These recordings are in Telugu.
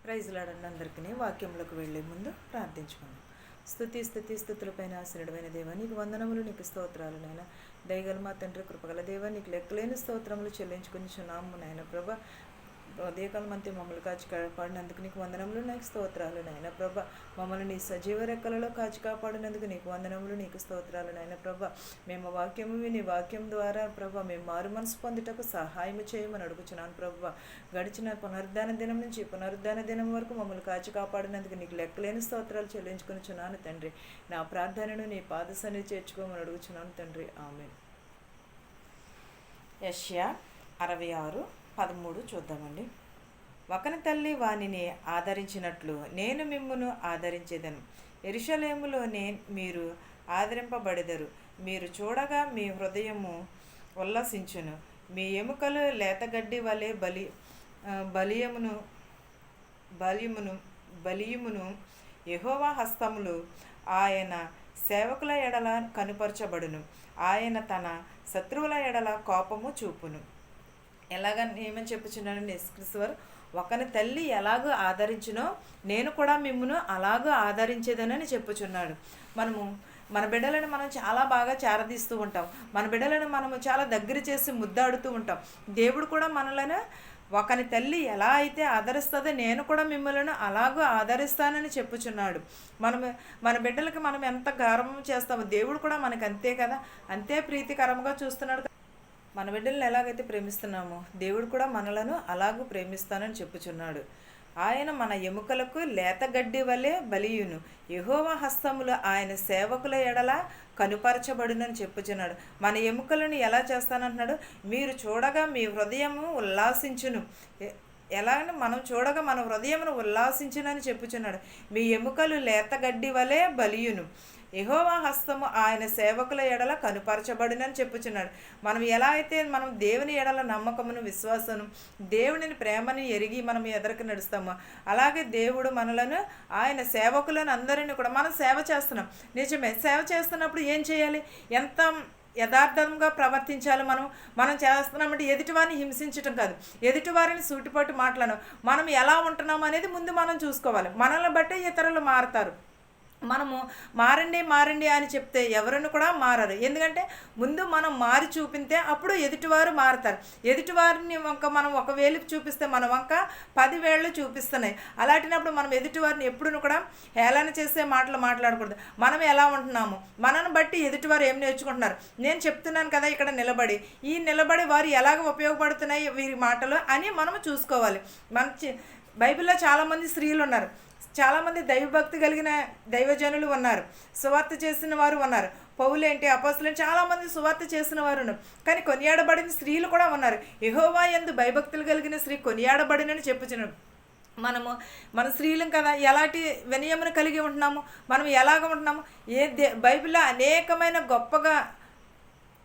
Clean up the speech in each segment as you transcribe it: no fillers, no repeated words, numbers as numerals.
ప్రైజ్ లాడండి అందరికీ. వాక్యంలోకి వెళ్ళే ముందు ప్రార్థించుకున్నాం. స్థుతులపైన ఆశ్రయుడమైన దేవా, నీకు వందనములు, నీకు స్తోత్రాలు నాయన. దయగల మా తండ్రి, కృపగల దేవా, నీకు లెక్కలేని స్తోత్రములు చెల్లించుకుని చున్నాము నాయన. ప్రభా, ఉదయకాలం అంతే మమ్మల్ని కాచి కాపాడినందుకు నీకు వందనములు, నీకు స్తోత్రాలు నాయన. ప్రభా, మమ్మల్ని నీ సజీవ రెక్కలలో కాచి కాపాడినందుకు నీకు వందనములు, నీకు స్తోత్రాలు నాయన. ప్రభా, మేము వాక్యము విని వాక్యం ద్వారా ప్రభా మేము మారు మనసు పొందుటకు సహాయం చేయమని అడుగుచున్నాను. ప్రభా, గడిచిన పునరుద్ధాన దినం నుంచి పునరుద్ధాన దినం వరకు మమ్మల్ని కాచి కాపాడినందుకు నీకు లెక్కలేని స్తోత్రాలు చెల్లించుకుని చున్నాను తండ్రి. నా ప్రార్థనను నీ పాద సన్నిధి చేర్చుకోమని అడుగుచున్నాను తండ్రి. ఆమేన్. యెషయా 66:13 చూద్దామండి. ఒకని తల్లి వానిని ఆదరించినట్లు నేను మిమ్మును ఆదరించేదను. యెరూషలేములో మీరు ఆదరింపబడెదరు. మీరు చూడగా మీ హృదయము ఉల్లసించును. మీ ఎముకలు లేతగడ్డి వలె బలియమును యెహోవా హస్తములు ఆయన సేవకుల ఎడల కనుపరచబడును. ఆయన తన శత్రువుల ఎడల కోపము చూపును. ఏమని చెప్పుచున్నాను యేసుక్రీస్తు, ఒకని తల్లి ఎలాగో ఆదరించునో నేను కూడా మిమ్మును అలాగూ ఆదరించేదనని చెప్పుచున్నాడు. మన బిడ్డలను మనం చాలా బాగా చేరదీస్తూ ఉంటాం. మన బిడ్డలను మనము చాలా దగ్గర చేసి ముద్దాడుతూ ఉంటాం. దేవుడు కూడా మనలను ఒకని తల్లి ఎలా అయితే ఆదరిస్తుందో నేను కూడా మిమ్మల్ని అలాగూ ఆదరిస్తానని చెప్పుచున్నాడు. మన బిడ్డలకి మనం ఎంత గారవం చేస్తామో దేవుడు కూడా మనకు అంతే కదా, అంతే ప్రీతికరంగా చూస్తున్నాడు. మన బిడ్డలను ఎలాగైతే ప్రేమిస్తున్నామో దేవుడు కూడా మనలను అలాగూ ప్రేమిస్తానని చెప్పుచున్నాడు. ఆయన మన ఎముకలకు లేతగడ్డి వలె బలియును. యెహోవా హస్తములు ఆయన సేవకుల ఎడల కనుపరచబడునని చెప్పుచున్నాడు. మన ఎముకలను ఎలా చేస్తానంటున్నాడు? మీరు చూడగా మీ హృదయము ఉల్లాసించును. ఎలాగంటే మనం చూడగా మన హృదయమును ఉల్లాసించునని చెప్పుచున్నాడు. మీ ఎముకలు లేతగడ్డి వలె బలియును. యెహోవా హస్తము ఆయన సేవకుల ఎడల కనుపరచబడినని చెప్పుచున్నాడు. మనం ఎలా అయితే మనం దేవుని ఎడల నమ్మకమును, విశ్వాసము, దేవుని ప్రేమని ఎరిగి మనం ఎదరికి నడుస్తామో అలాగే దేవుడు మనలను ఆయన సేవకులను అందరినీ కూడా మనం సేవ చేస్తున్నాం. నిజమే, సేవ చేస్తున్నప్పుడు ఏం చేయాలి? ఎంత యథార్థంగా ప్రవర్తించాలి. మనం చేస్తున్నామంటే ఎదుటివారిని హింసించటం కాదు, ఎదుటివారిని సూటిపోటు మాట్లాడడం. మనం ఎలా ఉంటున్నాం అనేది ముందు మనం చూసుకోవాలి. మనల్ని బట్టి ఇతరులు మారుతారు. మనము మారండి అని చెప్తే ఎవరిని కూడా మారరు. ఎందుకంటే ముందు మనం మారి చూపితే అప్పుడు ఎదుటివారు మారుతారు. ఎదుటివారిని వంక మనం ఒక వేలుకి చూపిస్తే మన వంక 10 వేళ్ళు చూపిస్తున్నాయి. అలాంటినప్పుడు మనం ఎదుటివారిని ఎప్పుడు కూడా హేళన చేసే మాటలు మాట్లాడకూడదు. మనం ఎలా ఉంటున్నాము, మనని బట్టి ఎదుటివారు ఏం నేర్చుకుంటున్నారు. నేను చెప్తున్నాను కదా ఇక్కడ నిలబడి వారు ఎలాగ ఉపయోగపడుతున్నాయి వీరి మాటలు అని మనము చూసుకోవాలి. బైబిల్లో చాలామంది స్త్రీలు ఉన్నారు, చాలామంది దైవభక్తి కలిగిన దైవజనులు ఉన్నారు, సువార్త చేసిన వారు ఉన్నారు. పౌలేంటి, అపోస్తలులు చాలామంది సువార్త చేసిన వారు ఉన్నారు. కానీ కొనియాడబడిన స్త్రీలు కూడా ఉన్నారు. యెహోవా యందు భయభక్తులు కలిగిన స్త్రీ కొనియాడబడినని చెప్పుచున్నాడు. మన స్త్రీలం కదా, ఎలాంటి వినయమును కలిగి ఉంటున్నాము, మనం ఎలాగ ఉంటున్నాము? బైబిల్లో అనేకమైన గొప్పగా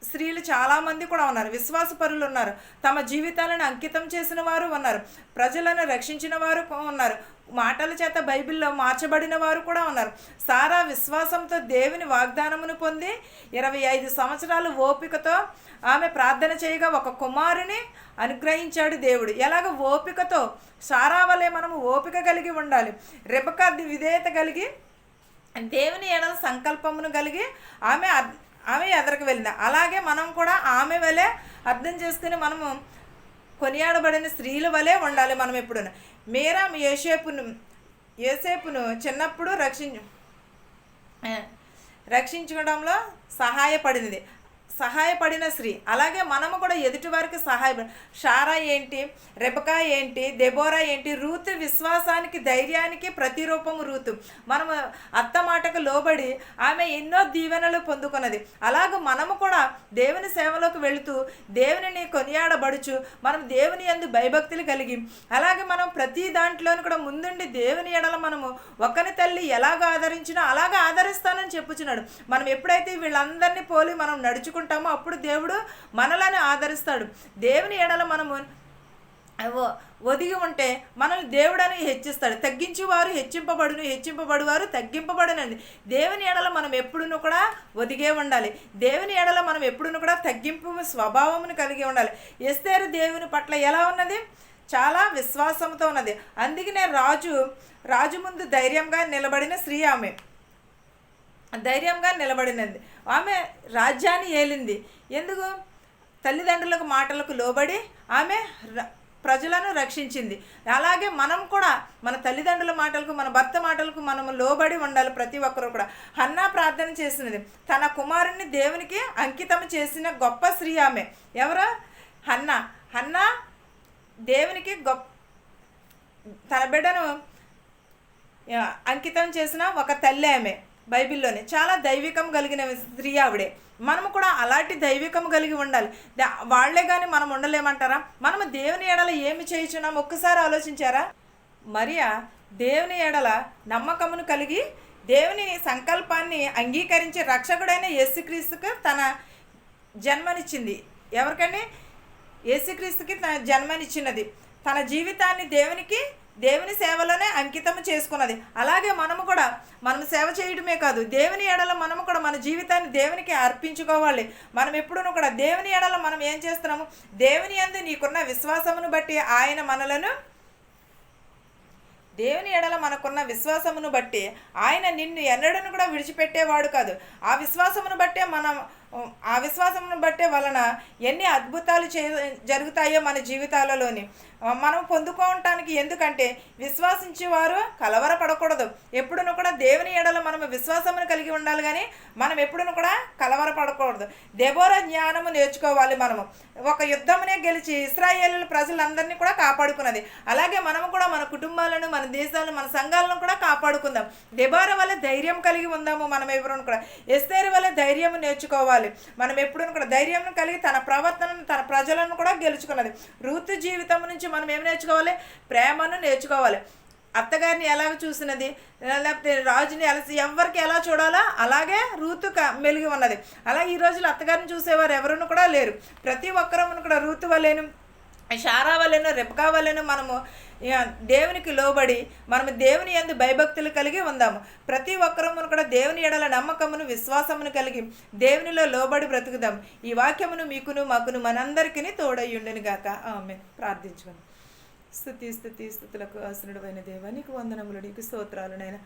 స్త్రీలు చాలామంది కూడా ఉన్నారు. విశ్వాసపరులు ఉన్నారు, తమ జీవితాలను అంకితం చేసిన వారు ఉన్నారు, ప్రజలను రక్షించిన వారు ఉన్నారు, మాటల చేత బైబిల్లో మార్చబడిన వారు కూడా ఉన్నారు. సారా విశ్వాసంతో దేవుని వాగ్దానమును పొంది 25 సంవత్సరాలు ఓపికతో ఆమె ప్రార్థన చేయగా ఒక కుమారుని అనుగ్రహించాడు దేవుడు. ఎలాగ ఓపికతో, సారా వలె మనము ఓపిక కలిగి ఉండాలి. రెబెకా విధేయత కలిగి దేవుని ఎడల సంకల్పమును కలిగి ఆమె ఎదరికి వెళ్ళింది. అలాగే మనం కూడా ఆమె వలె అర్థం చేసుకుని మనము కొనియాడబడిన స్త్రీల వలె ఉండాలి. మనం ఎప్పుడు మీరా యోసేపును చిన్నప్పుడు రక్షించడంలో సహాయపడిన స్త్రీ. అలాగే మనము కూడా ఎదుటివారికి షారా ఏంటి, రెబెకా ఏంటి, దెబోరా ఏంటి, రూతు విశ్వాసానికి, ధైర్యానికి ప్రతిరూపము రూతు. మనము అత్త మాటకు లోబడి ఆమె ఎన్నో దీవెనలు పొందుకున్నది. అలాగ మనము కూడా దేవుని సేవలోకి వెళుతూ దేవునిని కొనియాడబడుచు మనం దేవుని యందు భయభక్తులు కలిగి అలాగే మనం ప్రతి దాంట్లోనూ కూడా ముందుండి దేవుని ఎడల మనము ఒకని తల్లి ఎలాగ ఆదరించినా అలాగ ఆదరిస్తానని చెప్పుచున్నాడు. మనం ఎప్పుడైతే వీళ్ళందరినీ పోలి మనం నడుచుకుంటామో అప్పుడు దేవుడు మనలను ఆదరిస్తాడు. దేవుని ఎడల మనము ఒదిగి ఉంటే మనల్ని దేవుడని హెచ్చిస్తాడు. తగ్గించువారు హెచ్చింపబడువారు తగ్గింపబడనండి. దేవుని ఎడల మనం ఎప్పుడును కూడా ఒదిగే ఉండాలి. దేవుని ఎడల మనం ఎప్పుడును కూడా తగ్గింపు స్వభావమును కలిగి ఉండాలి. ఎస్తేరు దేవుని పట్ల ఎలా ఉన్నది? చాలా విశ్వాసంతో ఉన్నది. అందుకనే రాజు ముందు ధైర్యంగా నిలబడిన స్త్రీ ఆమె. ధైర్యంగా నిలబడినది. ఆమె రాజ్యాన్ని ఏలింది. ఎందుకు? తల్లిదండ్రులకు మాటలకు లోబడి ఆమె ప్రజలను రక్షించింది. అలాగే మనం కూడా మన తల్లిదండ్రుల మాటలకు, మన భర్త మాటలకు మనము లోబడి ఉండాలి. ప్రతి ఒక్కరు కూడా. హన్నా ప్రార్థన చేసినది. తన కుమారుణ్ణి దేవునికి అంకితం చేసిన గొప్ప స్త్రీ ఆమె. ఎవరు? హన్నా దేవునికి తన బిడ్డను అంకితం చేసిన ఒక తల్లి ఆమె. బైబిల్లోనే చాలా దైవికం కలిగిన స్త్రీ ఆవిడే. మనము కూడా అలాంటి దైవికం కలిగి ఉండాలి. వాళ్లే కానీ మనం ఉండలేమంటారా? మనము దేవుని ఎడల ఏమి చేయుచున్నాం ఒక్కసారి ఆలోచించారా? మరియా దేవుని ఎడల నమ్మకమును కలిగి దేవుని సంకల్పాన్ని అంగీకరించి రక్షకుడైన యేసుక్రీస్తుకు తన జన్మనిచ్చింది. ఎవరికండి? యేసుక్రీస్తుకి తన జన్మనిచ్చినది. తన జీవితాన్ని దేవుని సేవలోనే అంకితం చేసుకున్నది. అలాగే మనము కూడా మనం సేవ చేయడమే కాదు, దేవుని ఎడల మనము కూడా మన జీవితాన్ని దేవునికి అర్పించుకోవాలి. మనం ఎప్పుడూ కూడా దేవుని ఎడల మనం ఏం చేస్తున్నాము? దేవుని యందు నీకున్న విశ్వాసమును బట్టి ఆయన మనలను దేవుని ఎడల మనకున్న విశ్వాసమును బట్టి ఆయన నిన్ను ఎన్నడను కూడా విడిచిపెట్టేవాడు కాదు. ఆ విశ్వాసమును బట్టే వలన ఎన్ని అద్భుతాలు జరుగుతాయో మన జీవితాలలోని మనం పొందుకోవటానికి. ఎందుకంటే విశ్వాసించేవారు కలవరపడకూడదు. ఎప్పుడును కూడా దేవుని ఎడల మనం విశ్వాసమును కలిగి ఉండాలి, కానీ మనం ఎప్పుడును కూడా కలవరపడకూడదు. దెబోరా జ్ఞానము నేర్చుకోవాలి. మనము ఒక యుద్ధమునే గెలిచి ఇశ్రాయేలు ప్రజలందరినీ కూడా కాపాడుకున్నది. అలాగే మనము కూడా మన కుటుంబాలను, మన దేశాలను, మన సంఘాలను కూడా కాపాడుకుందాం. దెబోరా వల్ల ధైర్యం కలిగి ఉందాము. మనం ఎవరు కూడా ఎస్తేరు వల్ల ధైర్యం నేర్చుకోవాలి. మనం ఎప్పుడూ కూడా ధైర్యం కలిగి తన ప్రవర్తనను, తన ప్రజలను కూడా గెలుచుకున్నది. రూతు జీవితం నుంచి మనం ఏం నేర్చుకోవాలి? ప్రేమను నేర్చుకోవాలి. అత్తగారిని ఎలాగ చూసినది, లేకపోతే రాజుని ఎవరికి ఎలా చూడాలో అలాగే రూతు మెలిగి ఉన్నది. అలా ఈ రోజులు అత్తగారిని చూసేవారు ఎవరును కూడా లేరు. ప్రతి ఒక్కరూ కూడా రూతు వల్లేను, షారా వల్లేను, రెబకా వల్లేను మనము దేవునికి లోబడి మనము దేవుని యందు భయభక్తులు కలిగి ఉందాము. ప్రతి ఒక్కరము కూడా దేవుని ఎడల నమ్మకమును, విశ్వాసమును కలిగి దేవునిలో లోబడి బ్రతుకుదాం. ఈ వాక్యమును మీకును మాకును మనందరికీ తోడయ్యుండును గాక. ఆమేన్. ప్రార్థించుకుందాం. స్తుతులకు ఆసనుడైన దేవా, నీకు వందనములు, నీకు స్తోత్రాలు. నాయన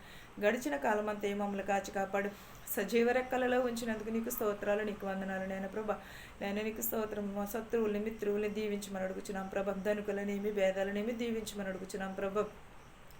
గడిచిన కాలం అంతా మమ్మల్ని కాచి కాపాడు సజీవ రెక్కలలో ఉంచినందుకు నీకు స్తోత్రాలు, నీకు వందనాలు. నాయన ప్రభా, నేను నీకు స్తోత్రం. మా శత్రువుల్ని, మిత్రువుల్ని దీవించమని అడుగుచున్నాం ప్రభా. ధనుకులనేమి, భేదాలనేమి దీవించమని అడుగుచున్నాం ప్రభా.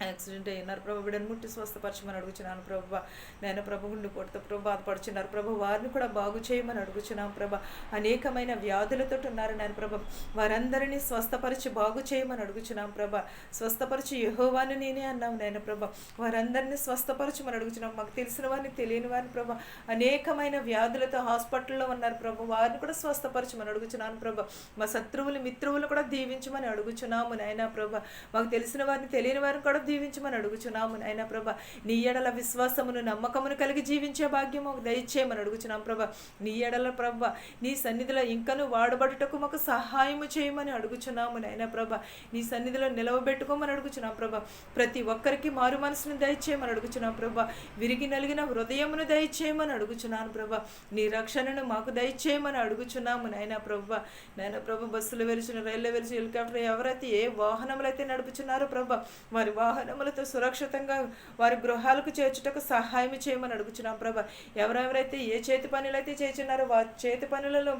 యాక్సిడెంట్ అయినారు ప్రభు, బిడ్డను ముట్టి స్వస్థపరచమని అడుగుచున్నాను ప్రభా. నేను ప్రభు గుండు కొడుతూ ప్రభు బాధపడుచున్నారు ప్రభు, వారిని కూడా బాగు చేయమని అడుగుచున్నాం ప్రభా. అనేకమైన వ్యాధులతో ఉన్నారు నేను ప్రభు, వారందరినీ స్వస్థపరిచి బాగు చేయమని అడుగుచున్నాం ప్రభా. స్వస్థపరిచి యెహోవాని నేనే అన్నాం నేను ప్రభా. వారందరినీ స్వస్థపరచమని అడుగుచున్నాం. మాకు తెలిసిన వారిని, తెలియని వారిని ప్రభా, అనేకమైన వ్యాధులతో హాస్పిటల్లో ఉన్నారు ప్రభు, వారిని కూడా స్వస్థపరచమని అడుగుచున్నాను ప్రభా. మా శత్రువులు, మిత్రువులు కూడా దీవించమని అడుగుచున్నాము నాయనా ప్రభా. మాకు తెలిసిన వారిని, తెలియని వారిని కూడా దీవించమని అడుగుచున్నాము నాయనా ప్రభా. నీ ఎడల విశ్వాసమును, నమ్మకమును కలిగి జీవించే భాగ్యం మాకు దయచేయమని అడుగుచున్నాం ప్రభా. నీ ఎడల ప్రభా, నీ సన్నిధిలో ఇంకను వాడబడుటకు మాకు సహాయము చేయమని అడుగుచున్నాము నాయనా ప్రభా. నీ సన్నిధిలో నిలవబెట్టుకోమని అడుగుచున్నాం ప్రభా. ప్రతి ఒక్కరికి మారు మనసును దయచేయమని అడుగుచున్నాం ప్రభా. విరిగి నలిగిన హృదయమును దయచేయమని అడుగుచున్నాను ప్రభా. నీ రక్షణను మాకు దయచేయమని అడుగుచున్నాము నాయనా ప్రభా. నాయనా ప్రభా, బస్సులు వెలిచిన, రైళ్ళు వెలిచి, హెలికాప్టర్ ఎవరైతే ఏ వాహనములు అయితే నడుపుచున్నారో ప్రభా, వారి వాహనములతో సురక్షితంగా వారి గృహాలకు చేర్చుటకు సహాయం చేయమని అడుగుచున్నాం ప్రభా. ఎవరెవరైతే ఏ చేతి పనులు అయితే చేస్తున్నారో వారి చేతి పనులలో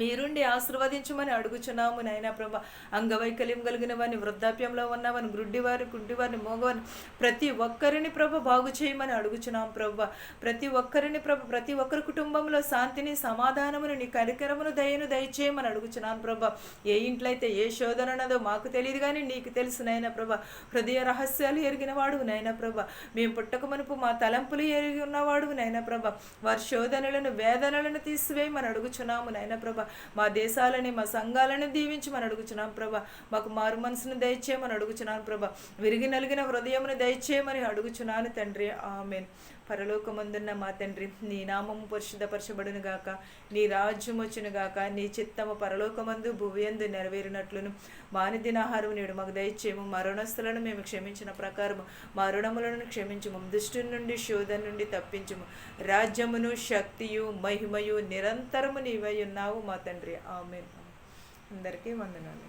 మీరుండి ఆశీర్వదించమని అడుగుచున్నాము నాయనా ప్రభా. అంగవైకల్యం కలిగిన వారిని, వృద్ధాప్యంలో ఉన్నవారిని, గుడ్డివారిని, మోగవారిని, ప్రతి ఒక్కరిని ప్రభ బాగు చేయమని అడుగుచున్నాం ప్రభా. ప్రతి ఒక్కరిని ప్రభ, ప్రతి ఒక్కరి కుటుంబంలో శాంతిని, సమాధానమును, నీ కనికరమును, దయను దయచేయమని అడుగుచున్నాను ప్రభా. ఏ ఇంట్లో అయితే ఏ శోధన ఉన్నదో మాకు తెలియదు, కానీ నీకు తెలుసు నాయనా ప్రభా. హృదయ రహస్యాలు ఎరిగిన వాడు నాయనా ప్రభా. మేము పుట్టక మునుపు మా తలంపులు ఎరిగి ఉన్నవాడు నాయనా ప్రభా. వారి శోధనలను, వేదనలను తీసివేయమని అడుగుచున్నాము నాయనా ప్రభా. మా దేశాలని, మా సంఘాలను దీవించమని అడుగుచున్నాం ప్రభా. మాకు మారు మనసును దయచేయమని అడుగుచున్నాను ప్రభా. విరిగి నలిగిన హృదయమును దయచేయమని అడుగుచున్నాను తండ్రి. ఆమేన్. పరలోకమందున్న మా తండ్రి, నీ నామము పరిశుద్ధపరచబడును గాక, నీ రాజ్యం వచ్చును గాక, నీ చిత్తము పరలోకమందు భూమియందు నెరవేరినట్లును మా అనుదినాహారము నేడు మాకు దయచేయము. మా రుణస్థులను మేము క్షమించిన ప్రకారము మా రుణములను క్షమించము. దుష్టుని నుండి, శోధన నుండి తప్పించము. రాజ్యమును, శక్తియు, మహిమయు నిరంతరము నీవై ఉన్నావు మా తండ్రి. ఆమేన్. అందరికీ వందనాలు.